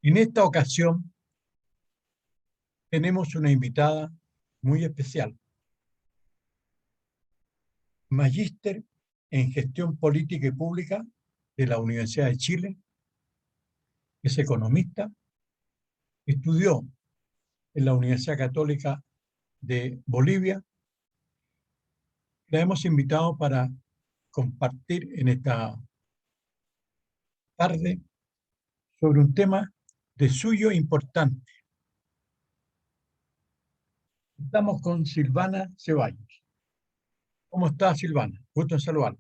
En esta ocasión tenemos una invitada muy especial, magíster en Gestión Política y Pública de la Universidad de Chile, es economista, estudió en la Universidad Católica de Bolivia. La hemos invitado para compartir en esta tarde sobre un tema de suyo importante. Estamos con Silvana Ceballos. ¿Cómo está, Silvana? Gusto en saludarla.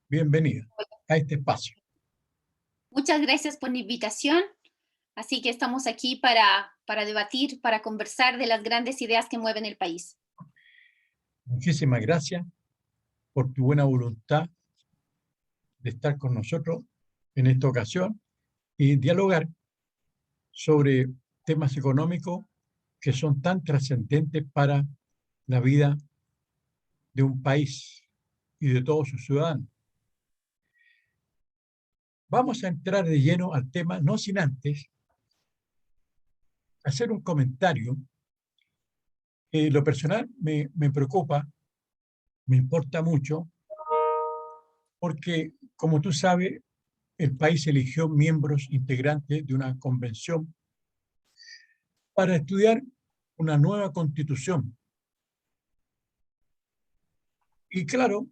Bienvenida a este espacio. Muchas gracias por la invitación. Así que estamos aquí para debatir, para conversar de las grandes ideas que mueven el país. Muchísimas gracias por tu buena voluntad de estar con nosotros en esta ocasión y dialogar sobre temas económicos que son tan trascendentes para la vida de un país y de todos sus ciudadanos. Vamos a entrar de lleno al tema, no sin antes hacer un comentario que lo personal me preocupa, me importa mucho, porque, como tú sabes, el país eligió miembros integrantes de una convención para estudiar una nueva constitución. Y claro,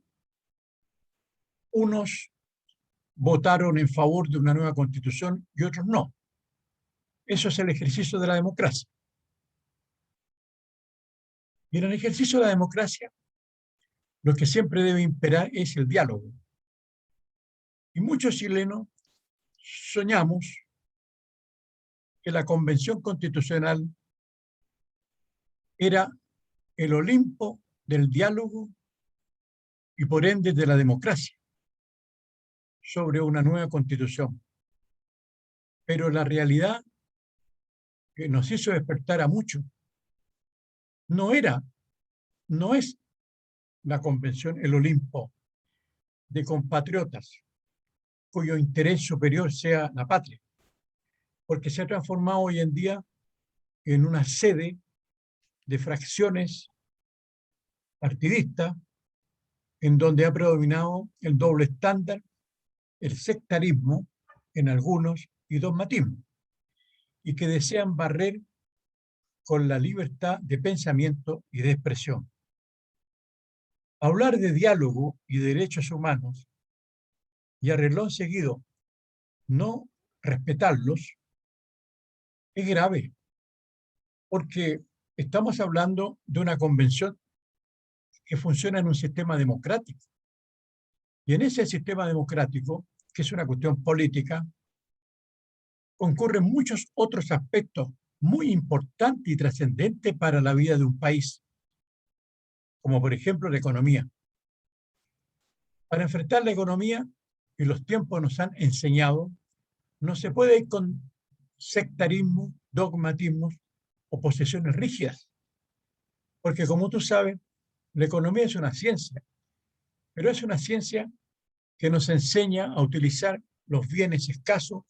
unos votaron en favor de una nueva constitución y otros no. Eso es el ejercicio de la democracia. Y en el ejercicio de la democracia, lo que siempre debe imperar es el diálogo. Y muchos chilenos soñamos que la Convención Constitucional era el Olimpo del diálogo y por ende de la democracia sobre una nueva constitución. Pero la realidad que nos hizo despertar a muchos no es la convención, el Olimpo de compatriotas cuyo interés superior sea la patria, porque se ha transformado hoy en día en una sede de fracciones partidistas en donde ha predominado el doble estándar, el sectarismo en algunos y dogmatismo, y que desean barrer con la libertad de pensamiento y de expresión. Hablar de diálogo y derechos humanos y a renglón seguido no respetarlos es grave, porque estamos hablando de una convención que funciona en un sistema democrático. Y en ese sistema democrático, que es una cuestión política, concurren muchos otros aspectos muy importantes y trascendentes para la vida de un país, como por ejemplo la economía. Para enfrentar la economía, y los tiempos nos han enseñado, no se puede ir con sectarismo, dogmatismos o posiciones rígidas, porque como tú sabes, la economía es una ciencia, pero es una ciencia que nos enseña a utilizar los bienes escasos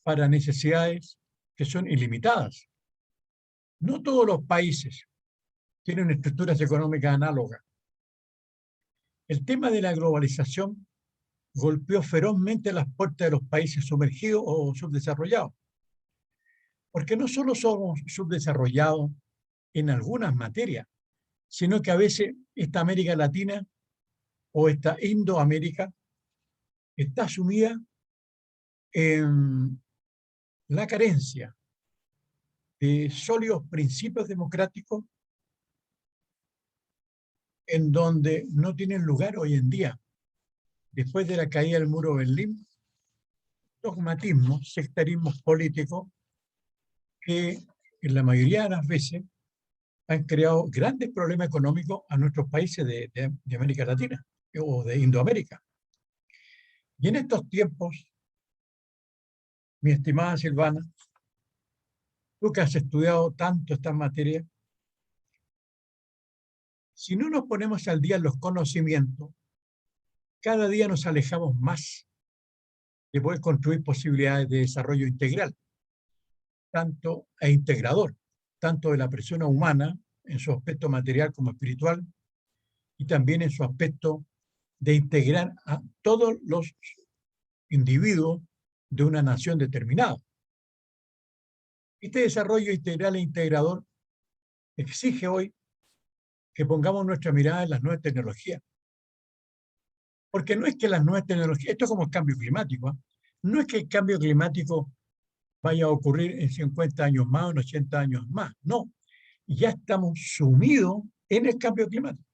para necesidades que son ilimitadas. No todos los países tienen estructuras económicas análogas. El tema de la globalización golpeó ferozmente las puertas de los países sumergidos o subdesarrollados, porque no solo somos subdesarrollados en algunas materias, sino que a veces esta América Latina o esta Indoamérica está sumida en la carencia de sólidos principios democráticos en donde no tienen lugar hoy en día, después de la caída del muro de Berlín, dogmatismos, sectarismos políticos que en la mayoría de las veces han creado grandes problemas económicos a nuestros países de América Latina o de Indoamérica. Y en estos tiempos, mi estimada Silvana, tú que has estudiado tanto estas materias, si no nos ponemos al día en los conocimientos, cada día nos alejamos más de poder construir posibilidades de desarrollo integral. tanto e integrador, tanto de la persona humana en su aspecto material como espiritual, y también en su aspecto de integrar a todos los individuos de una nación determinada. Este desarrollo integral e integrador exige hoy que pongamos nuestra mirada en las nuevas tecnologías. Porque no es que las nuevas tecnologías, esto es como el cambio climático, ¿eh? No es que el cambio climático vaya a ocurrir en 50 años más o en 80 años más, no. Ya estamos sumidos en el cambio climático.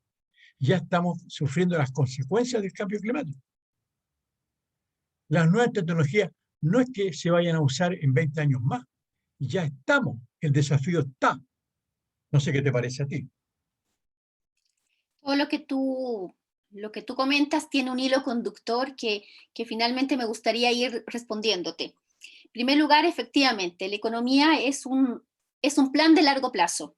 Ya estamos sufriendo las consecuencias del cambio climático. Las nuevas tecnologías no es que se vayan a usar en 20 años más, ya estamos, el desafío está. No sé qué te parece a ti. Todo lo que tú comentas tiene un hilo conductor que finalmente me gustaría ir respondiéndote. En primer lugar, efectivamente, la economía es un plan de largo plazo.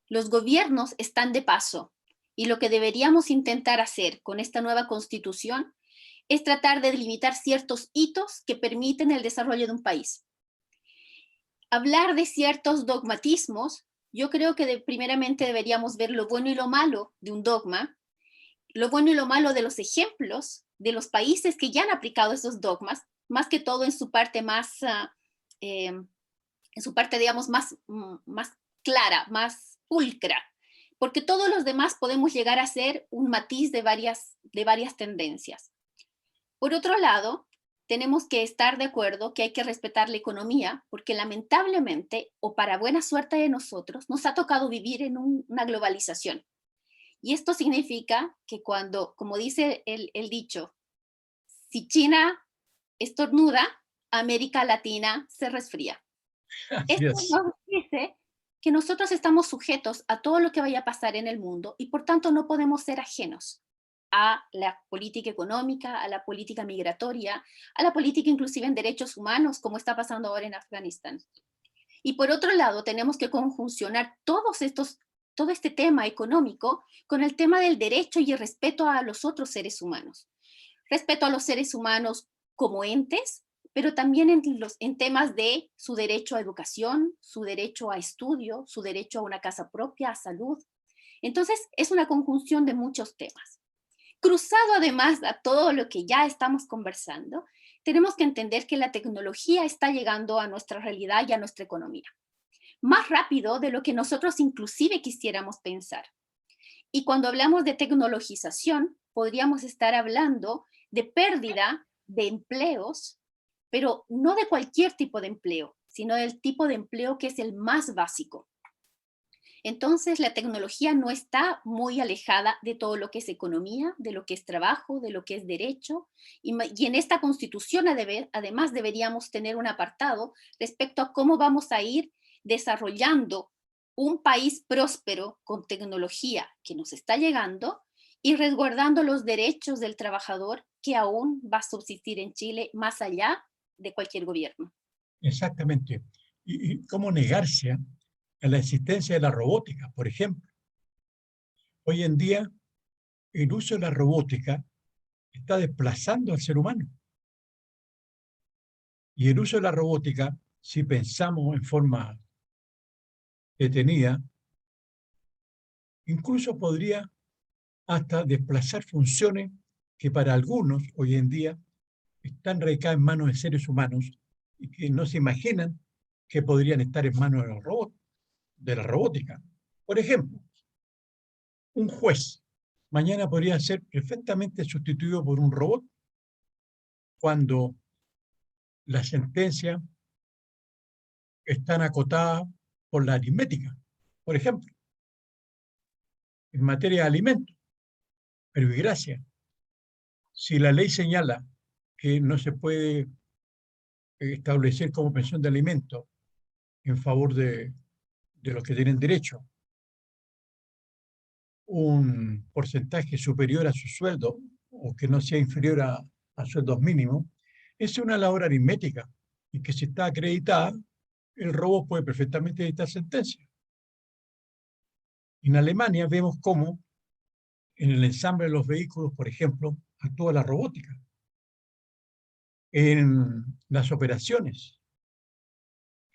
Los gobiernos están de paso y lo que deberíamos intentar hacer con esta nueva constitución es tratar de delimitar ciertos hitos que permiten el desarrollo de un país. Hablar de ciertos dogmatismos, yo creo que primeramente deberíamos ver lo bueno y lo malo de un dogma, lo bueno y lo malo de los ejemplos de los países que ya han aplicado esos dogmas, más que todo en su parte más, en su parte, digamos, más clara, más pulcra, porque todos los demás podemos llegar a ser un matiz de varias tendencias. Por otro lado, tenemos que estar de acuerdo que hay que respetar la economía, porque lamentablemente, o para buena suerte de nosotros, nos ha tocado vivir en una globalización. Y esto significa que cuando, como dice el dicho, si China estornuda, América Latina se resfría. Así Esto es. nos dice que nosotros estamos sujetos a todo lo que vaya a pasar en el mundo y por tanto no podemos ser ajenos a la política económica, a la política migratoria, a la política inclusive en derechos humanos, como está pasando ahora en Afganistán. Y por otro lado, tenemos que conjuncionar todo este tema económico con el tema del derecho y el respeto a los otros seres humanos. Respeto a los seres humanos como entes, pero también en temas de su derecho a educación, su derecho a estudio, su derecho a una casa propia, a salud. Entonces, es una conjunción de muchos temas. Cruzado además a todo lo que ya estamos conversando, tenemos que entender que la tecnología está llegando a nuestra realidad y a nuestra economía, más rápido de lo que nosotros inclusive quisiéramos pensar. Y cuando hablamos de tecnologización, podríamos estar hablando de pérdida de empleos, pero no de cualquier tipo de empleo, sino del tipo de empleo que es el más básico. Entonces, la tecnología no está muy alejada de todo lo que es economía, de lo que es trabajo, de lo que es derecho. Y en esta constitución, además, deberíamos tener un apartado respecto a cómo vamos a ir desarrollando un país próspero con tecnología que nos está llegando y resguardando los derechos del trabajador que aún va a subsistir en Chile más allá de cualquier gobierno. Exactamente. ¿Y cómo negarse a la existencia de la robótica, por ejemplo? Hoy en día, el uso de la robótica está desplazando al ser humano. Y el uso de la robótica, si pensamos en forma detenida, incluso podría hasta desplazar funciones que para algunos hoy en día están radicadas en manos de seres humanos y que no se imaginan que podrían estar en manos de los robots, de la robótica. Por ejemplo, un juez mañana podría ser perfectamente sustituido por un robot cuando las sentencias están acotadas por la aritmética. Por ejemplo, en materia de alimentos, pero y gracias, si la ley señala que no se puede establecer como pensión de alimentos en favor de los que tienen derecho un porcentaje superior a su sueldo o que no sea inferior a sueldos mínimos, es una labor aritmética y que si está acreditada, el robo puede perfectamente dictar sentencia. En Alemania vemos cómo en el ensamble de los vehículos, por ejemplo, actúa la robótica. En las operaciones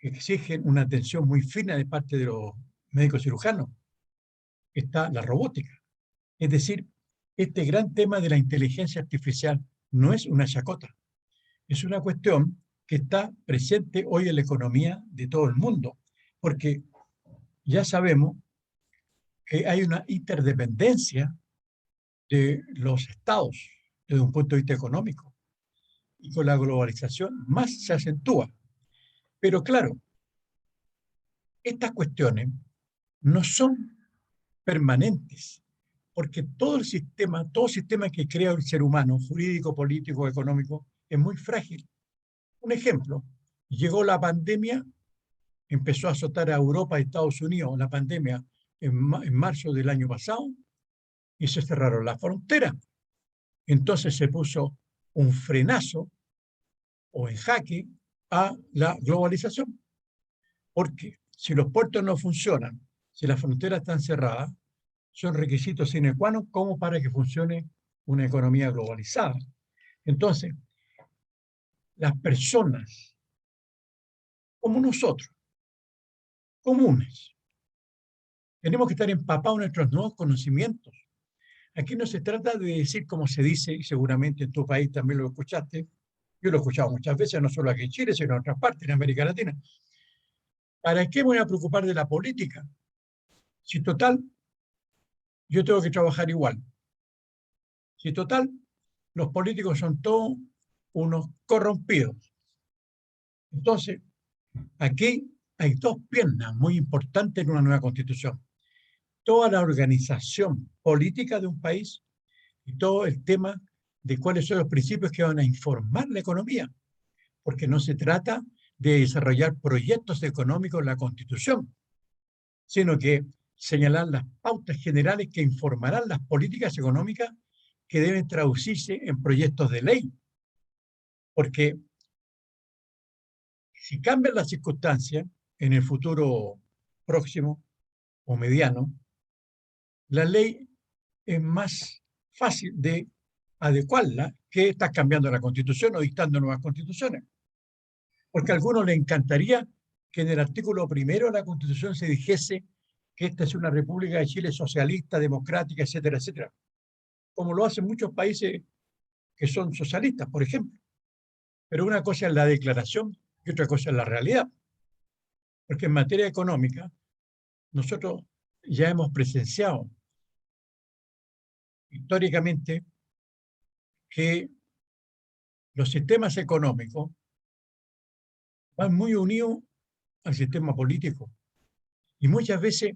que exigen una atención muy fina de parte de los médicos cirujanos. Está la robótica. Es decir, este gran tema de la inteligencia artificial no es una chacota, es una cuestión que está presente hoy en la economía de todo el mundo, porque ya sabemos que hay una interdependencia de los estados desde un punto de vista económico, y con la globalización más se acentúa. Pero claro, estas cuestiones no son permanentes, porque todo sistema que crea el ser humano, jurídico, político, económico, es muy frágil. Un ejemplo, llegó la pandemia, empezó a azotar a Europa y Estados Unidos la pandemia en marzo del año pasado, y se cerraron las fronteras. Entonces se puso un frenazo o en jaque a la globalización. Porque si los puertos no funcionan, si las fronteras están cerradas, son requisitos sine qua non como para que funcione una economía globalizada. Entonces, las personas como nosotros, comunes, tenemos que estar empapados en nuestros nuevos conocimientos. Aquí no se trata de decir como se dice, y seguramente en tu país también lo escuchaste, yo lo he escuchado muchas veces, no solo aquí en Chile, sino en otras partes, en América Latina. ¿Para qué me voy a preocupar de la política? Si total, yo tengo que trabajar igual. Si total, los políticos son todos unos corrompidos. Entonces, aquí hay dos piernas muy importantes en una nueva constitución. Toda la organización política de un país y todo el tema de cuáles son los principios que van a informar la economía, porque no se trata de desarrollar proyectos económicos en la constitución, sino que señalar las pautas generales que informarán las políticas económicas que deben traducirse en proyectos de ley. Porque si cambian las circunstancias en el futuro próximo o mediano, la ley es más fácil de adecuarla que estar cambiando la Constitución o dictando nuevas constituciones. Porque a algunos les encantaría que en el artículo primero de la Constitución se dijese que esta es una República de Chile socialista, democrática, etcétera, etcétera, como lo hacen muchos países que son socialistas, por ejemplo. Pero una cosa es la declaración y otra cosa es la realidad. Porque en materia económica, nosotros ya hemos presenciado históricamente que los sistemas económicos van muy unidos al sistema político. Y muchas veces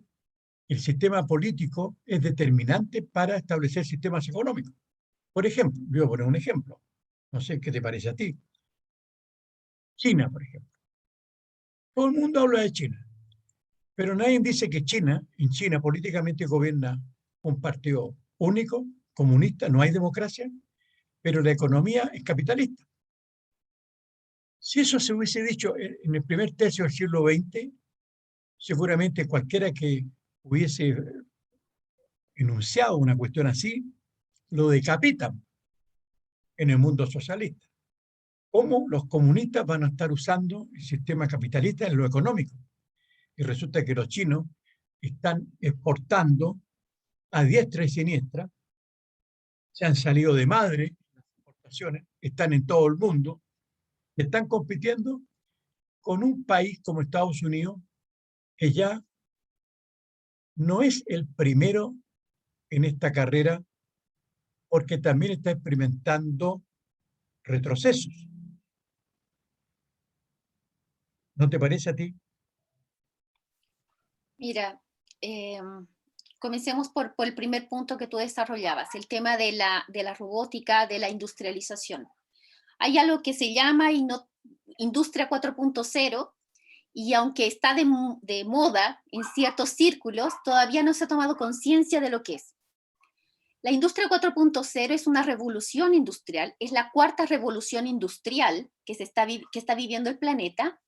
el sistema político es determinante para establecer sistemas económicos. Por ejemplo, voy a poner un ejemplo. No sé qué te parece a ti. China, por ejemplo. Todo el mundo habla de China, pero nadie dice que en China políticamente gobierna un partido único, comunista, no hay democracia, pero la economía es capitalista. Si eso se hubiese dicho en el primer tercio del siglo XX, seguramente cualquiera que hubiese enunciado una cuestión así, lo decapitan en el mundo socialista. ¿Cómo los comunistas van a estar usando el sistema capitalista en lo económico? Y resulta que los chinos están exportando a diestra y siniestra, se han salido de madre las exportaciones, están en todo el mundo, están compitiendo con un país como Estados Unidos, que ya no es el primero en esta carrera, porque también está experimentando retrocesos. ¿No te parece a ti? Mira, comencemos por el primer punto que tú desarrollabas, el tema de la robótica, de la industrialización. Hay algo que se llama Industria 4.0, y aunque está de moda en ciertos círculos, todavía no se ha tomado conciencia de lo que es. La industria 4.0 es una revolución industrial, es la cuarta revolución industrial que está viviendo el planeta,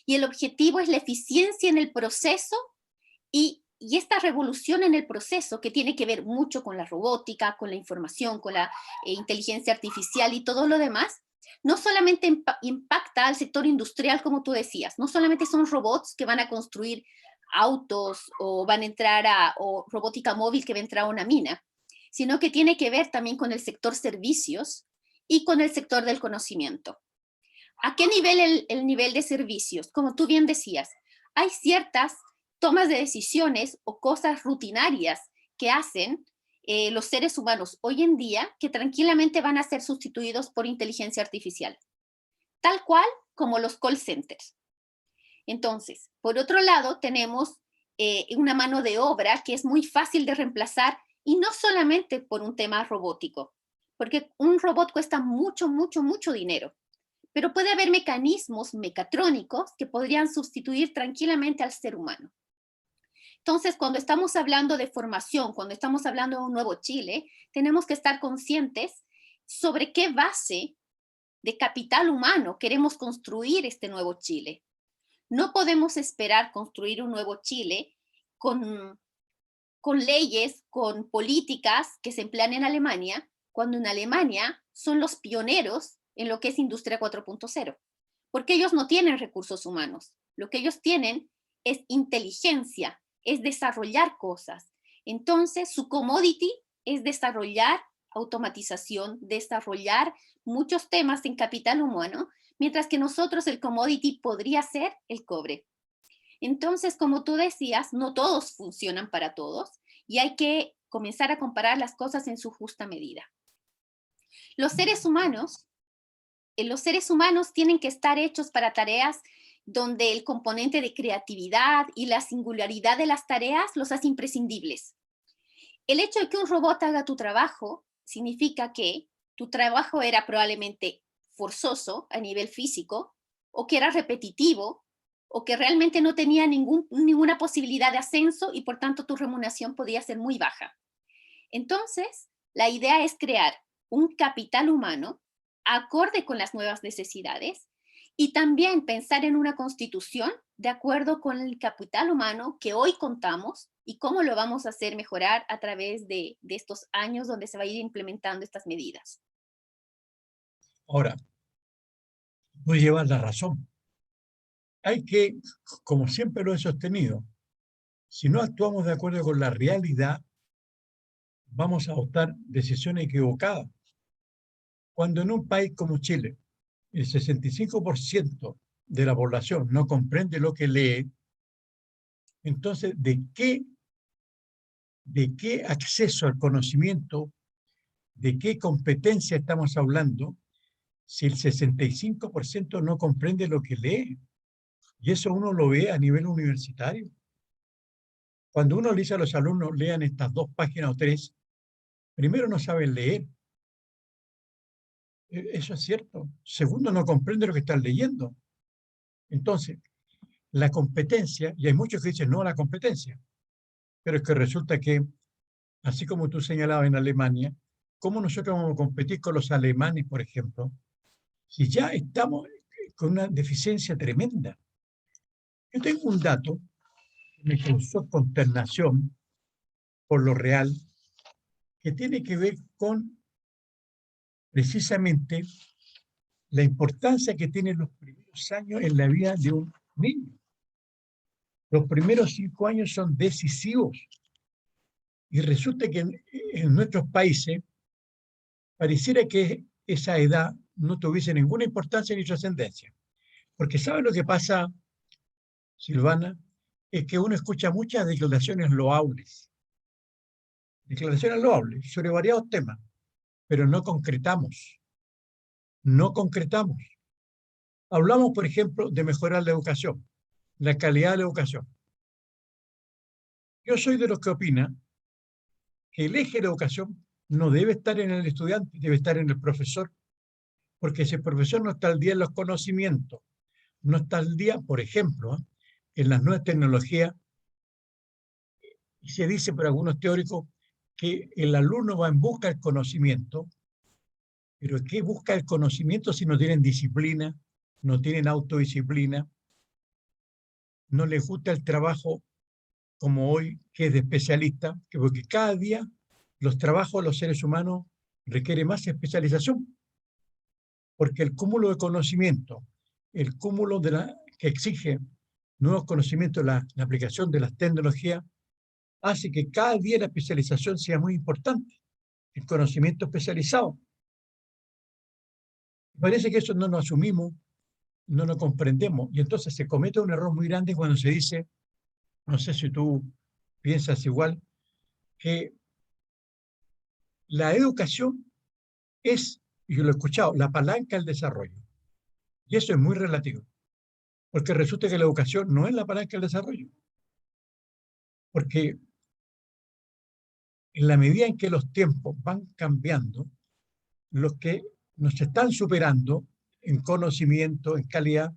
y el objetivo es la eficiencia en el proceso y esta revolución en el proceso, que tiene que ver mucho con la robótica, con la información, con la inteligencia artificial y todo lo demás, No solamente impacta al sector industrial, como tú decías, no solamente son robots que van a construir autos o van a entrar o robótica móvil que va a entrar a una mina, sino que tiene que ver también con el sector servicios y con el sector del conocimiento. ¿A qué nivel el nivel de servicios? Como tú bien decías, hay ciertas tomas de decisiones o cosas rutinarias que hacen los seres humanos hoy en día que tranquilamente van a ser sustituidos por inteligencia artificial, tal cual como los call centers. Entonces, por otro lado, tenemos una mano de obra que es muy fácil de reemplazar y no solamente por un tema robótico, porque un robot cuesta mucho, mucho, mucho dinero, pero puede haber mecanismos mecatrónicos que podrían sustituir tranquilamente al ser humano. Entonces, cuando estamos hablando de formación, cuando estamos hablando de un nuevo Chile, tenemos que estar conscientes sobre qué base de capital humano queremos construir este nuevo Chile. No podemos esperar construir un nuevo Chile con leyes, con políticas que se emplean en Alemania, cuando en Alemania son los pioneros en lo que es Industria 4.0, porque ellos no tienen recursos humanos, lo que ellos tienen es inteligencia, es desarrollar cosas. Entonces, su commodity es desarrollar automatización, desarrollar muchos temas en capital humano, mientras que nosotros el commodity podría ser el cobre. Entonces, como tú decías, no todos funcionan para todos y hay que comenzar a comparar las cosas en su justa medida. Los seres humanos, los seres humanos tienen que estar hechos para tareas donde el componente de creatividad y la singularidad de las tareas los hace imprescindibles. El hecho de que un robot haga tu trabajo significa que tu trabajo era probablemente forzoso a nivel físico, o que era repetitivo, o que realmente no tenía ninguna posibilidad de ascenso y por tanto tu remuneración podía ser muy baja. Entonces, la idea es crear un capital humano acorde con las nuevas necesidades y también pensar en una constitución de acuerdo con el capital humano que hoy contamos y cómo lo vamos a hacer mejorar a través de estos años donde se va a ir implementando estas medidas. Ahora, tú llevas la razón. Hay que, como siempre lo he sostenido, si no actuamos de acuerdo con la realidad, vamos a adoptar decisiones equivocadas. Cuando en un país como Chile, el 65% de la población no comprende lo que lee, entonces, ¿de qué acceso al conocimiento, de qué competencia estamos hablando si el 65% no comprende lo que lee? Y eso uno lo ve a nivel universitario. Cuando uno le dice a los alumnos, lean estas 2 páginas o 3, primero no saben leer. Eso es cierto. Segundo, no comprende lo que están leyendo. Entonces, la competencia, y hay muchos que dicen no a la competencia, pero es que resulta que, así como tú señalabas en Alemania, ¿cómo nosotros vamos a competir con los alemanes, por ejemplo, si ya estamos con una deficiencia tremenda? Yo tengo un dato que me causó consternación por lo real, que tiene que ver con precisamente la importancia que tienen los primeros años en la vida de un niño. Los primeros 5 años son decisivos. Y resulta que en nuestros países pareciera que esa edad no tuviese ninguna importancia ni trascendencia. Porque ¿sabe lo que pasa, Silvana? Es que uno escucha muchas declaraciones loables sobre variados temas, pero no concretamos, no concretamos. Hablamos, por ejemplo, de mejorar la educación, la calidad de la educación. Yo soy de los que opinan que el eje de la educación no debe estar en el estudiante, debe estar en el profesor, porque si el profesor no está al día en los conocimientos, no está al día, por ejemplo, en las nuevas tecnologías, y se dice por algunos teóricos que el alumno va en busca del conocimiento, pero ¿qué busca el conocimiento si no tienen disciplina, no tienen autodisciplina, no les gusta el trabajo como hoy, que es de especialista, porque cada día los trabajos de los seres humanos requieren más especialización. porque el cúmulo de conocimiento, el cúmulo que exige nuevos conocimientos, la aplicación de las tecnologías, hace que cada día la especialización sea muy importante, el conocimiento especializado. Parece que eso no lo asumimos, no lo comprendemos, y entonces se comete un error muy grande cuando se dice, no sé si tú piensas igual, que la educación es, y yo lo he escuchado, la palanca del desarrollo. Y eso es muy relativo, porque resulta que la educación no es la palanca del desarrollo, porque en la medida en que los tiempos van cambiando, los que nos están superando en conocimiento, en calidad,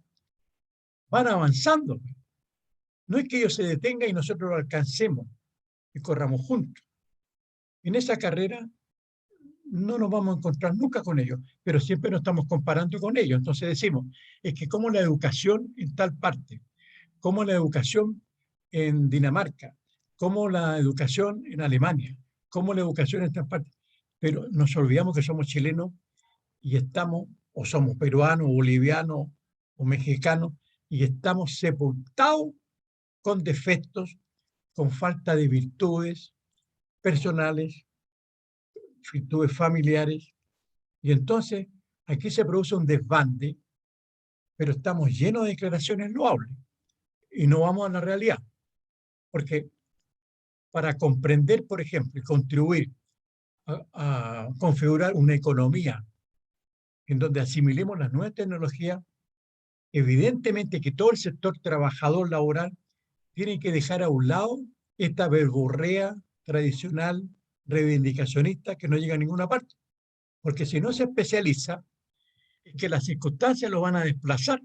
van avanzando. No es que ellos se detengan y nosotros lo alcancemos y corramos juntos. En esa carrera no nos vamos a encontrar nunca con ellos, pero siempre nos estamos comparando con ellos. Entonces decimos, es que como la educación en tal parte, como la educación en Dinamarca, como la educación en Alemania, como la educación en tal parte, pero nos olvidamos que somos chilenos y estamos, o somos peruanos, o bolivianos, o mexicanos, y estamos sepultados con defectos, con falta de virtudes personales, virtudes familiares, y entonces aquí se produce un desbande, pero estamos llenos de declaraciones loables y no vamos a la realidad, porque para comprender, por ejemplo, y contribuir a configurar una economía en donde asimilemos las nuevas tecnologías, evidentemente que todo el sector trabajador laboral tiene que dejar a un lado esta verborrea tradicional, reivindicacionista, que no llega a ninguna parte. Porque si no se especializa, es que las circunstancias lo van a desplazar.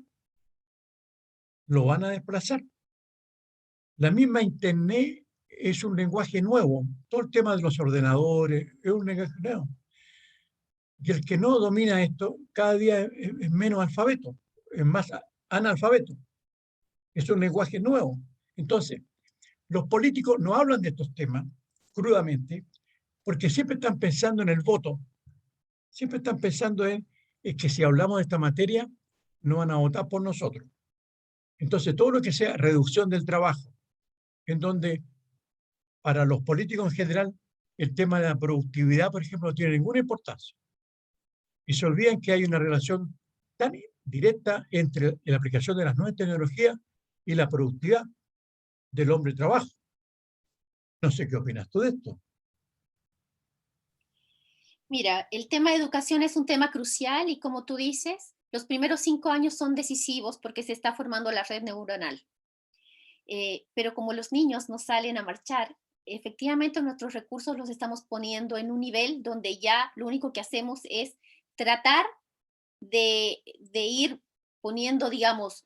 Lo van a desplazar. La misma Internet es un lenguaje nuevo. Todo el tema de los ordenadores es un lenguaje nuevo. Y el que no domina esto, cada día es menos alfabeto, es más analfabeto. Es un lenguaje nuevo. Entonces, los políticos no hablan de estos temas crudamente porque siempre están pensando en el voto. Siempre están pensando en que si hablamos de esta materia, no van a votar por nosotros. Entonces, todo lo que sea reducción del trabajo, en donde para los políticos en general el tema de la productividad, por ejemplo, no tiene ninguna importancia. Y se olvidan que hay una relación tan directa entre la aplicación de las nuevas tecnologías y la productividad del hombre trabajo. No sé qué opinas tú de esto. Mira, el tema de educación es un tema crucial y como tú dices, los primeros 5 años son decisivos porque se está formando la red neuronal. Pero como los niños no salen a marchar, efectivamente nuestros recursos los estamos poniendo en un nivel donde ya lo único que hacemos es tratar de ir poniendo, digamos,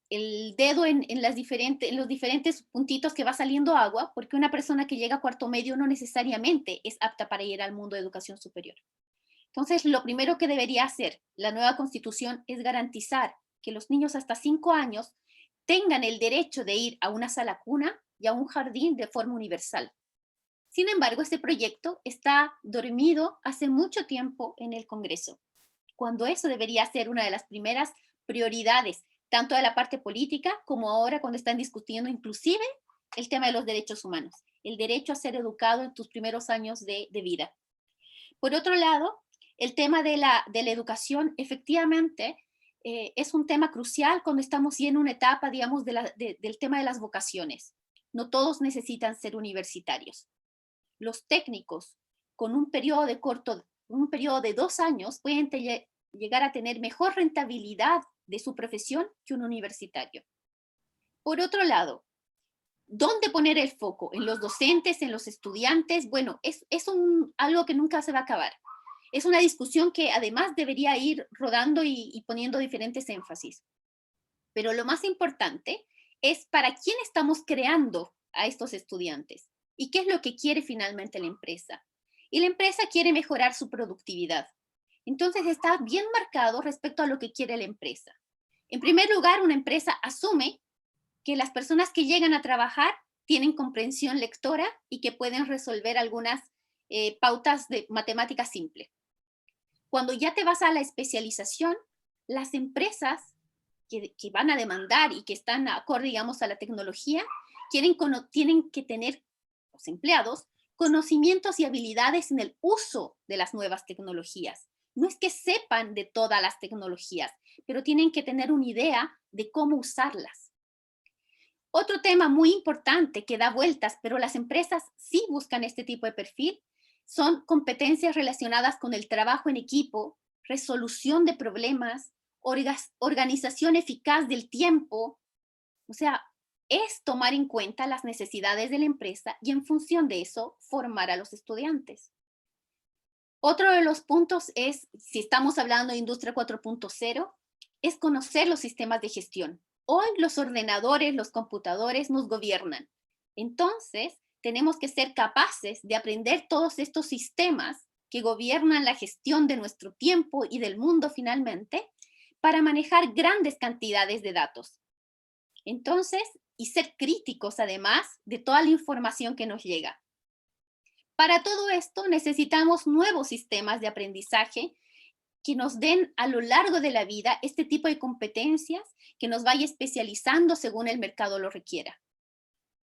el dedo en los diferentes puntitos que va saliendo agua, porque una persona que llega a cuarto medio no necesariamente es apta para ir al mundo de educación superior. Entonces, lo primero que debería hacer la nueva constitución es garantizar que los niños hasta 5 años tengan el derecho de ir a una sala cuna y a un jardín de forma universal. Sin embargo, este proyecto está dormido hace mucho tiempo en el Congreso, cuando eso debería ser una de las primeras prioridades, tanto de la parte política como ahora cuando están discutiendo inclusive el tema de los derechos humanos, el derecho a ser educado en tus primeros años de vida. Por otro lado, el tema de la educación efectivamente es un tema crucial cuando estamos ya en una etapa, digamos, del tema de las vocaciones. No todos necesitan ser universitarios. Los técnicos con un periodo un periodo de 2 años pueden llegar a tener mejor rentabilidad de su profesión que un universitario. Por otro lado, ¿dónde poner el foco? ¿En los docentes, en los estudiantes? Bueno, es algo que nunca se va a acabar. Es una discusión que además debería ir rodando y poniendo diferentes énfasis. Pero lo más importante es para quién estamos creando a estos estudiantes y qué es lo que quiere finalmente la empresa. Y la empresa quiere mejorar su productividad. Entonces está bien marcado respecto a lo que quiere la empresa. En primer lugar, una empresa asume que las personas que llegan a trabajar tienen comprensión lectora y que pueden resolver algunas pautas de matemática simple. Cuando ya te vas a la especialización, las empresas que van a demandar y que están acorde, digamos, a la tecnología, tienen que tener los empleados conocimientos y habilidades en el uso de las nuevas tecnologías. No es que sepan de todas las tecnologías, pero tienen que tener una idea de cómo usarlas. Otro tema muy importante que da vueltas, pero las empresas sí buscan este tipo de perfil, son competencias relacionadas con el trabajo en equipo, resolución de problemas, organización eficaz del tiempo. O sea, es tomar en cuenta las necesidades de la empresa y en función de eso formar a los estudiantes. Otro de los puntos es, si estamos hablando de industria 4.0, es conocer los sistemas de gestión. Hoy los ordenadores, los computadores nos gobiernan. Entonces, tenemos que ser capaces de aprender todos estos sistemas que gobiernan la gestión de nuestro tiempo y del mundo finalmente, para manejar grandes cantidades de datos. Entonces, y ser críticos además de toda la información que nos llega. Para todo esto necesitamos nuevos sistemas de aprendizaje que nos den a lo largo de la vida este tipo de competencias que nos vaya especializando según el mercado lo requiera.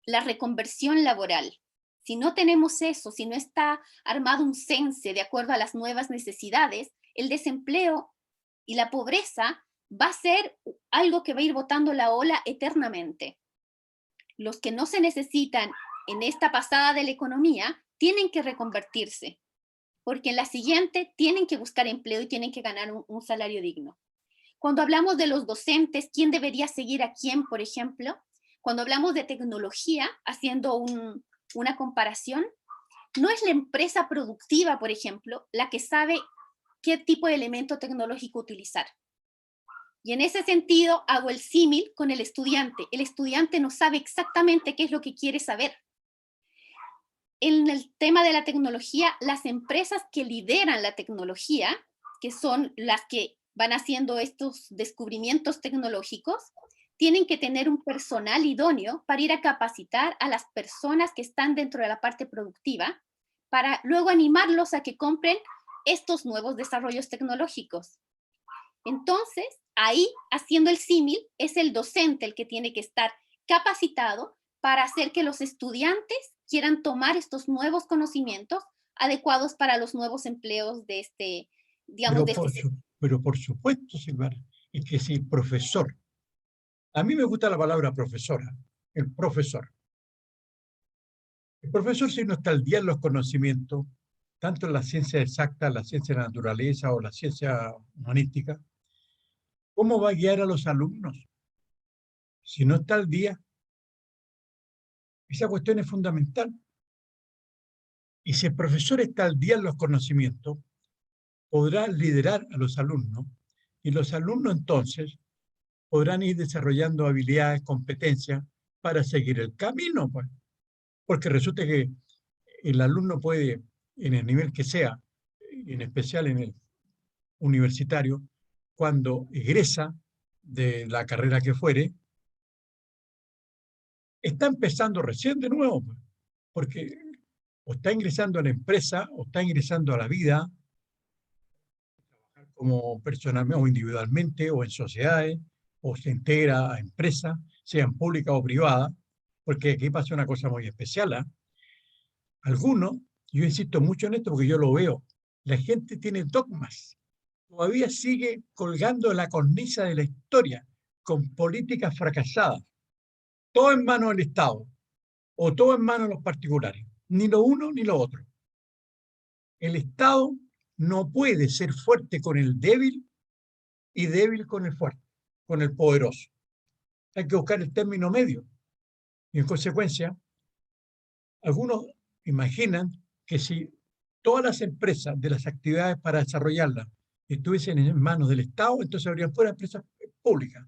La reconversión laboral. Si no tenemos eso, si no está armado un CENSE de acuerdo a las nuevas necesidades, el desempleo y la pobreza va a ser algo que va a ir botando la ola eternamente. Los que no se necesitan en esta pasada de la economía tienen que reconvertirse, porque en la siguiente tienen que buscar empleo y tienen que ganar un salario digno. Cuando hablamos de los docentes, ¿quién debería seguir a quién, por ejemplo? Cuando hablamos de tecnología, haciendo una comparación, no es la empresa productiva, por ejemplo, la que sabe qué tipo de elemento tecnológico utilizar. Y en ese sentido hago el símil con el estudiante. El estudiante no sabe exactamente qué es lo que quiere saber. En el tema de la tecnología, las empresas que lideran la tecnología, que son las que van haciendo estos descubrimientos tecnológicos, tienen que tener un personal idóneo para ir a capacitar a las personas que están dentro de la parte productiva, para luego animarlos a que compren estos nuevos desarrollos tecnológicos. Entonces, ahí, haciendo el símil, es el docente el que tiene que estar capacitado para hacer que los estudiantes quieran tomar estos nuevos conocimientos adecuados para los nuevos empleos de este, digamos, Pero de este por, sector. pero por supuesto, Silvana, es que si el profesor, a mí me gusta la palabra profesora, el profesor. El profesor, si no está al día en los conocimientos, tanto en la ciencia exacta, la ciencia de la naturaleza o la ciencia humanística, ¿cómo va a guiar a los alumnos? Si no está al día, esa cuestión es fundamental. Y si el profesor está al día en los conocimientos, podrá liderar a los alumnos y los alumnos entonces podrán ir desarrollando habilidades, competencias para seguir el camino, pues. Porque resulta que el alumno puede, en el nivel que sea, en especial en el universitario, cuando egresa de la carrera que fuere, está empezando recién de nuevo, pues, porque o está ingresando a la empresa o está ingresando a la vida como personalmente o individualmente o en sociedades o se integra a empresas, sean públicas o privadas, porque aquí pasa una cosa muy especial, ¿eh? Algunos, yo insisto mucho en esto porque yo lo veo, la gente tiene dogmas, todavía sigue colgando la cornisa de la historia con políticas fracasadas, todo en manos del Estado o todo en manos de los particulares, ni lo uno ni lo otro. El Estado no puede ser fuerte con el débil y débil con el fuerte, con el poderoso. Hay que buscar el término medio. Y en consecuencia, algunos imaginan que si todas las empresas de las actividades para desarrollarlas estuviesen en manos del Estado, entonces habrían fuera empresas públicas.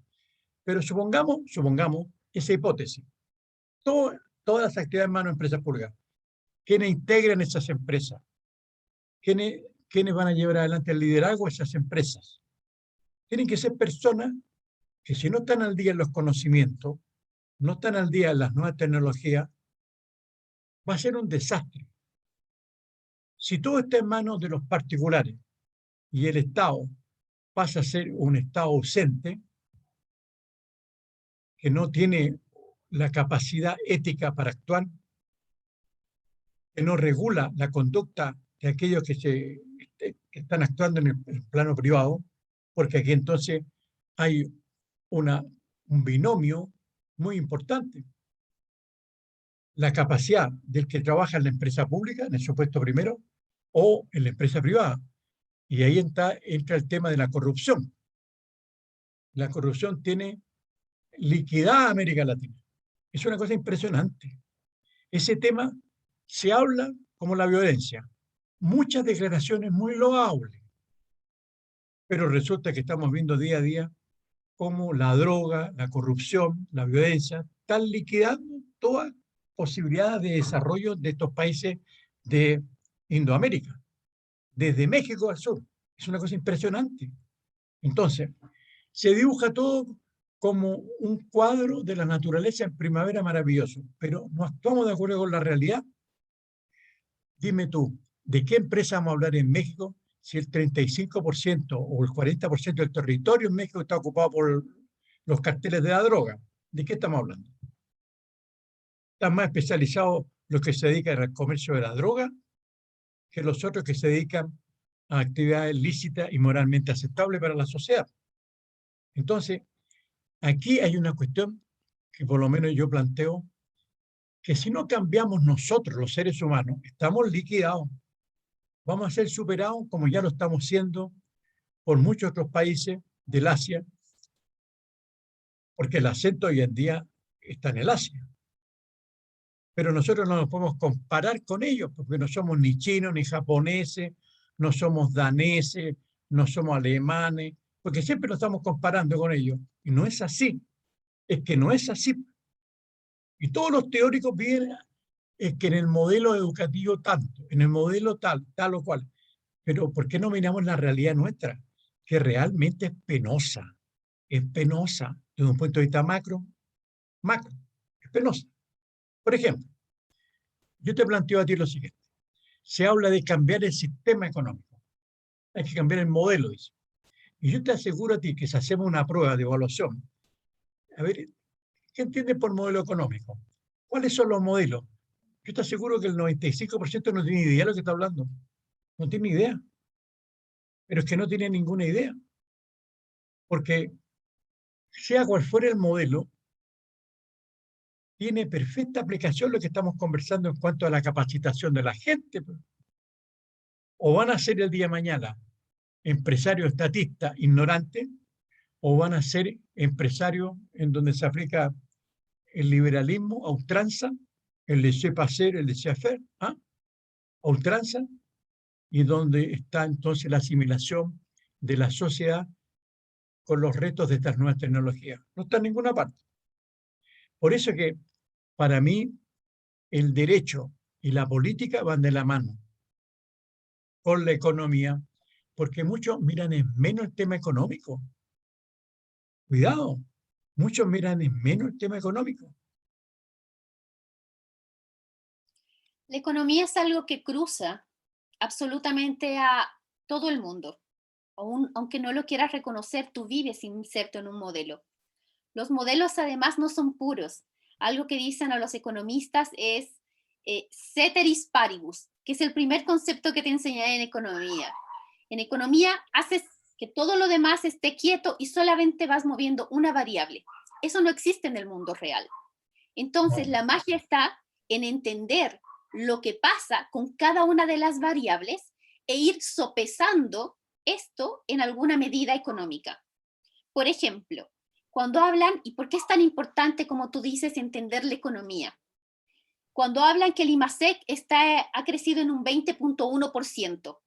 Pero supongamos esa hipótesis. Todas las actividades en manos de empresas públicas. ¿Quiénes integran esas empresas? ¿Quiénes van a llevar adelante el liderazgo de esas empresas? Tienen que ser personas que si no están al día en los conocimientos, no están al día en las nuevas tecnologías, va a ser un desastre. Si todo está en manos de los particulares, y el Estado pasa a ser un Estado ausente, que no tiene la capacidad ética para actuar, que no regula la conducta de aquellos que están actuando en el plano privado, porque aquí entonces hay un binomio muy importante. La capacidad del que trabaja en la empresa pública, en el supuesto primero, o en la empresa privada. Y ahí entra el tema de la corrupción. La corrupción tiene liquidada a América Latina. Es una cosa impresionante. Ese tema se habla como la violencia. Muchas declaraciones muy loables, pero resulta que estamos viendo día a día cómo la droga, la corrupción, la violencia están liquidando toda posibilidad de desarrollo de estos países de Indoamérica, desde México al sur. Es una cosa impresionante. Entonces, se dibuja todo como un cuadro de la naturaleza en primavera maravilloso, pero no actuamos de acuerdo con la realidad. Dime tú, ¿de qué empresa vamos a hablar en México si el 35% o el 40% del territorio en México está ocupado por los carteles de la droga? ¿De qué estamos hablando? Están más especializados los que se dedican al comercio de la droga que los otros que se dedican a actividades lícitas y moralmente aceptables para la sociedad. Entonces, aquí hay una cuestión que por lo menos yo planteo, que si no cambiamos nosotros, los seres humanos, estamos liquidados. Vamos a ser superados como ya lo estamos siendo por muchos otros países del Asia, porque el acento hoy en día está en el Asia. Pero nosotros no nos podemos comparar con ellos, porque no somos ni chinos, ni japoneses, no somos daneses, no somos alemanes, porque siempre nos estamos comparando con ellos. Y no es así, es que no es así. Y todos los teóricos vienen es que en el modelo educativo tanto, en el modelo tal o cual. Pero ¿por qué no miramos la realidad nuestra? Que realmente es penosa desde un punto de vista macro, es penosa. Por ejemplo, yo te planteo a ti lo siguiente. Se habla de cambiar el sistema económico. Hay que cambiar el modelo, dice. Y yo te aseguro a ti que si hacemos una prueba de evaluación, a ver, ¿qué entiendes por modelo económico? ¿Cuáles son los modelos? Yo te aseguro que el 95% no tiene idea de lo que está hablando. No tiene idea. Pero es que no tiene ninguna idea. Porque sea cual fuera el modelo, tiene perfecta aplicación lo que estamos conversando en cuanto a la capacitación de la gente. O van a ser el día de mañana empresarios estatistas ignorantes, o van a ser empresarios en donde se aplica el liberalismo a ultranza, el laissez-passer, el laissez-faire, ¿ah? A ultranza, y donde está entonces la asimilación de la sociedad con los retos de estas nuevas tecnologías. No está en ninguna parte. Por eso que para mí el derecho y la política van de la mano con la economía, porque muchos miran en menos el tema económico. Cuidado, muchos miran en menos el tema económico. La economía es algo que cruza absolutamente a todo el mundo. Aunque no lo quieras reconocer, tú vives inserto en un modelo. Los modelos además no son puros. Algo que dicen a los economistas es ceteris paribus, que es el primer concepto que te enseñé en economía. En economía haces que todo lo demás esté quieto y solamente vas moviendo una variable. Eso no existe en el mundo real. Entonces, la magia está en entender lo que pasa con cada una de las variables e ir sopesando esto en alguna medida económica. Por ejemplo, cuando hablan, ¿y por qué es tan importante, como tú dices, entender la economía? Cuando hablan que el IMASEC ha crecido en un 20.1%,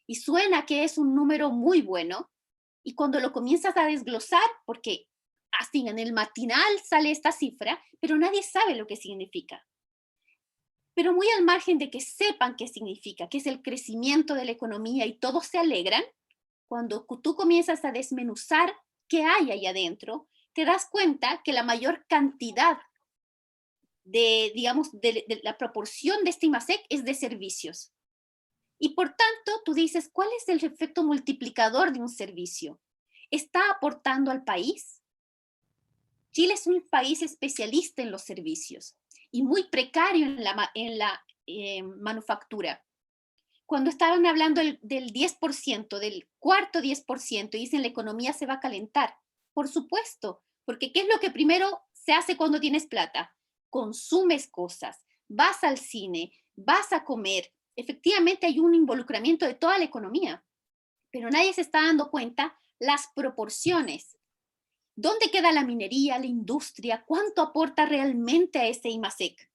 y suena que es un número muy bueno, y cuando lo comienzas a desglosar, porque así en el matinal sale esta cifra, pero nadie sabe lo que significa. Pero muy al margen de que sepan qué significa, que es el crecimiento de la economía y todos se alegran, cuando tú comienzas a desmenuzar qué hay ahí adentro, te das cuenta que la mayor cantidad de la proporción de este IMASEC es de servicios. Y por tanto, tú dices, ¿cuál es el efecto multiplicador de un servicio? ¿Está aportando al país? Chile es un país especialista en los servicios y muy precario en la manufactura. Cuando estaban hablando del 10%, del cuarto 10%, y dicen la economía se va a calentar. Por supuesto, porque ¿qué es lo que primero se hace cuando tienes plata? Consumes cosas, vas al cine, vas a comer. Efectivamente hay un involucramiento de toda la economía, pero nadie se está dando cuenta las proporciones. ¿Dónde queda la minería, la industria? ¿Cuánto aporta realmente a ese IMASEC?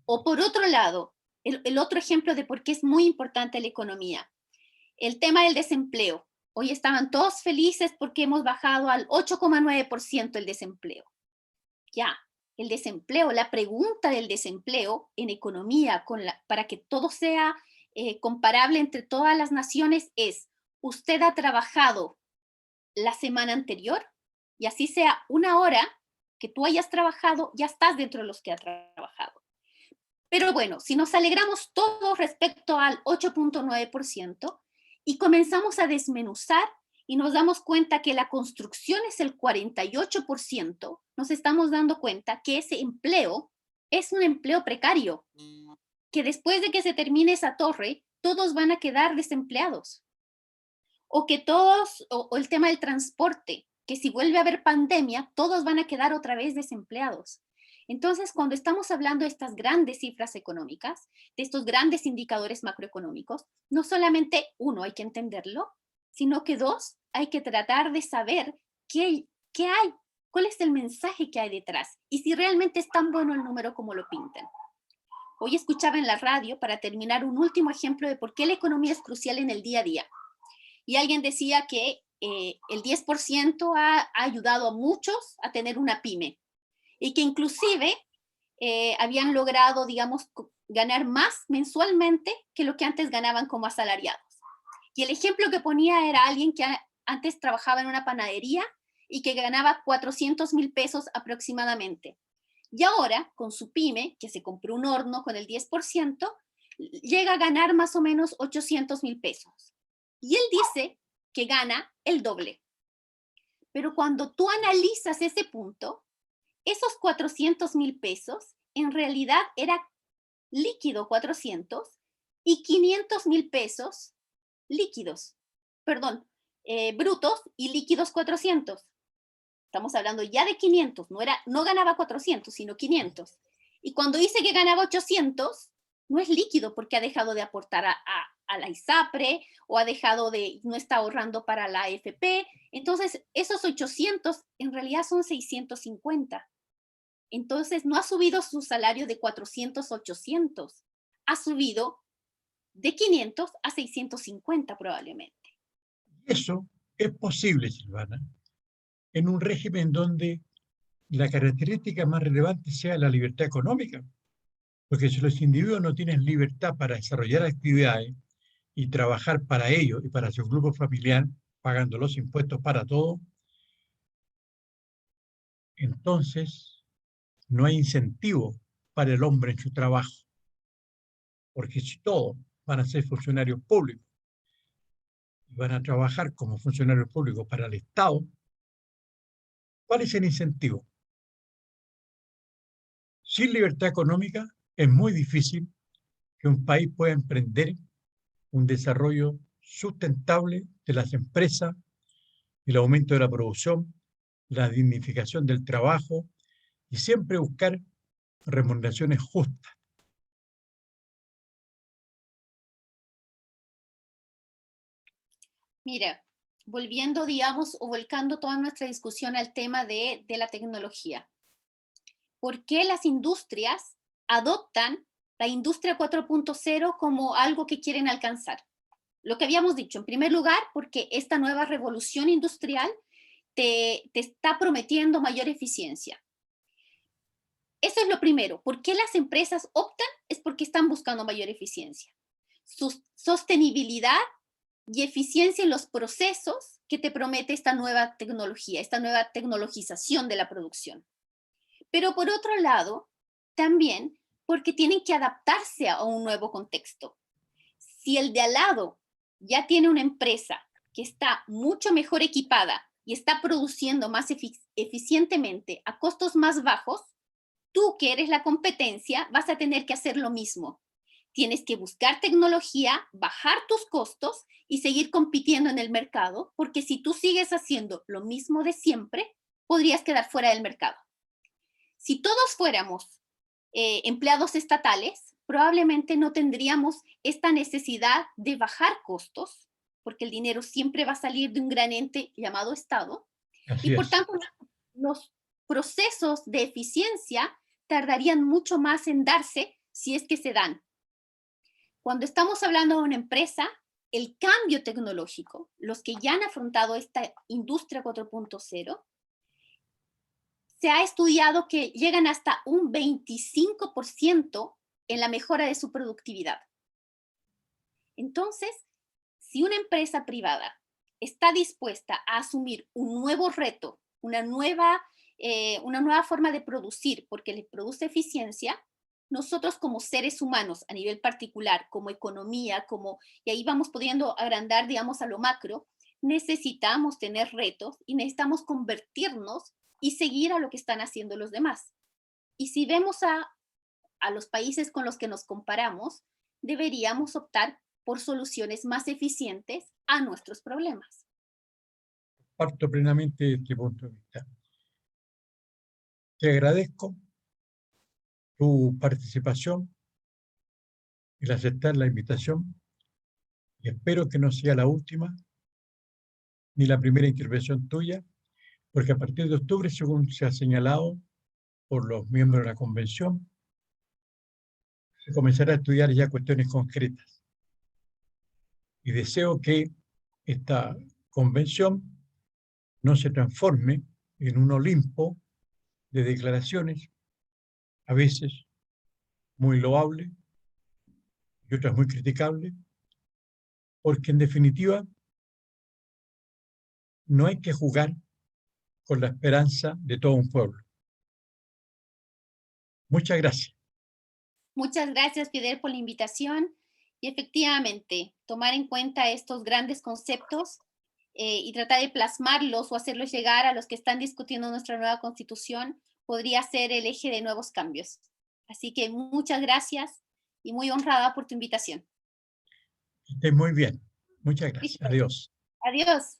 O por otro lado, el otro ejemplo de por qué es muy importante la economía, el tema del desempleo. Hoy estaban todos felices porque hemos bajado al 8,9% el desempleo. Ya, el desempleo, la pregunta del desempleo en economía, para que todo sea comparable entre todas las naciones es, ¿usted ha trabajado la semana anterior? Y así sea una hora que tú hayas trabajado, ya estás dentro de los que ha trabajado. Pero bueno, si nos alegramos todos respecto al 8,9% y comenzamos a desmenuzar y nos damos cuenta que la construcción es el 48%, nos estamos dando cuenta que ese empleo es un empleo precario, que después de que se termine esa torre, todos van a quedar desempleados. O que todos, o el tema del transporte, que si vuelve a haber pandemia, todos van a quedar otra vez desempleados. Entonces, cuando estamos hablando de estas grandes cifras económicas, de estos grandes indicadores macroeconómicos, no solamente uno hay que entenderlo, sino que dos, hay que tratar de saber qué hay, cuál es el mensaje que hay detrás y si realmente es tan bueno el número como lo pintan. Hoy escuchaba en la radio, para terminar, un último ejemplo de por qué la economía es crucial en el día a día. Y alguien decía que el 10% ha ayudado a muchos a tener una pyme y que inclusive habían logrado, digamos, ganar más mensualmente que lo que antes ganaban como asalariados. Y el ejemplo que ponía era alguien que antes trabajaba en una panadería y que ganaba 400,000 pesos aproximadamente. Y ahora, con su pyme, que se compró un horno con el 10%, llega a ganar más o menos 800,000 pesos. Y él dice que gana el doble. Pero cuando tú analizas ese punto, esos 400,000 pesos en realidad era líquido 400 y 500,000 pesos líquidos, perdón, brutos y líquidos 400. Estamos hablando ya de 500, no ganaba 400, sino 500. Y cuando dice que ganaba 800, no es líquido porque ha dejado de aportar a la ISAPRE o no está ahorrando para la AFP. Entonces, esos 800 en realidad son 650. Entonces, no ha subido su salario de 400 a 800. Ha subido de 500 a 650 probablemente. Eso es posible, Silvana, en un régimen donde la característica más relevante sea la libertad económica, porque si los individuos no tienen libertad para desarrollar actividades y trabajar para ellos y para su grupo familiar, pagando los impuestos para todo, entonces no hay incentivo para el hombre en su trabajo, porque si todos van a ser funcionarios públicos y van a trabajar como funcionarios públicos para el Estado, ¿cuál es el incentivo? Sin libertad económica es muy difícil que un país pueda emprender un desarrollo sustentable de las empresas, el aumento de la producción, la dignificación del trabajo y siempre buscar remuneraciones justas. Mira, volviendo, digamos, o volcando toda nuestra discusión al tema de la tecnología. ¿Por qué las industrias adoptan la industria 4.0 como algo que quieren alcanzar? Lo que habíamos dicho, en primer lugar, porque esta nueva revolución industrial te está prometiendo mayor eficiencia. Eso es lo primero. ¿Por qué las empresas optan? Es porque están buscando mayor eficiencia. Su sostenibilidad y eficiencia en los procesos que te promete esta nueva tecnología, esta nueva tecnologización de la producción. Pero por otro lado, también porque tienen que adaptarse a un nuevo contexto. Si el de al lado ya tiene una empresa que está mucho mejor equipada y está produciendo más eficientemente a costos más bajos, tú que eres la competencia vas a tener que hacer lo mismo. Tienes que buscar tecnología, bajar tus costos y seguir compitiendo en el mercado, porque si tú sigues haciendo lo mismo de siempre, podrías quedar fuera del mercado. Si todos fuéramos empleados estatales, probablemente no tendríamos esta necesidad de bajar costos, porque el dinero siempre va a salir de un gran ente llamado Estado, y Así por es. tanto los procesos de eficiencia tardarían mucho más en darse si es que se dan. Cuando estamos hablando de una empresa, el cambio tecnológico, los que ya han afrontado esta industria 4.0, se ha estudiado que llegan hasta un 25% en la mejora de su productividad. Entonces, si una empresa privada está dispuesta a asumir un nuevo reto, una nueva forma de producir, porque le produce eficiencia, nosotros como seres humanos a nivel particular, como economía, y ahí vamos pudiendo agrandar, digamos, a lo macro, necesitamos tener retos y necesitamos convertirnos y seguir a lo que están haciendo los demás. Y si vemos a los países con los que nos comparamos, deberíamos optar por soluciones más eficientes a nuestros problemas. Parto plenamente de este punto de vista. Te agradezco tu participación, el aceptar la invitación, y espero que no sea la última ni la primera intervención tuya, porque a partir de octubre, según se ha señalado por los miembros de la convención, se comenzará a estudiar ya cuestiones concretas. Y deseo que esta convención no se transforme en un Olimpo de declaraciones, a veces muy loables y otras muy criticables, porque en definitiva no hay que jugar con la esperanza de todo un pueblo. Muchas gracias. Muchas gracias, Fidel, por la invitación. Y efectivamente, tomar en cuenta estos grandes conceptos y tratar de plasmarlos o hacerlos llegar a los que están discutiendo nuestra nueva constitución podría ser el eje de nuevos cambios. Así que muchas gracias y muy honrada por tu invitación. Que estés muy bien. Muchas gracias. Listo. Adiós. Adiós.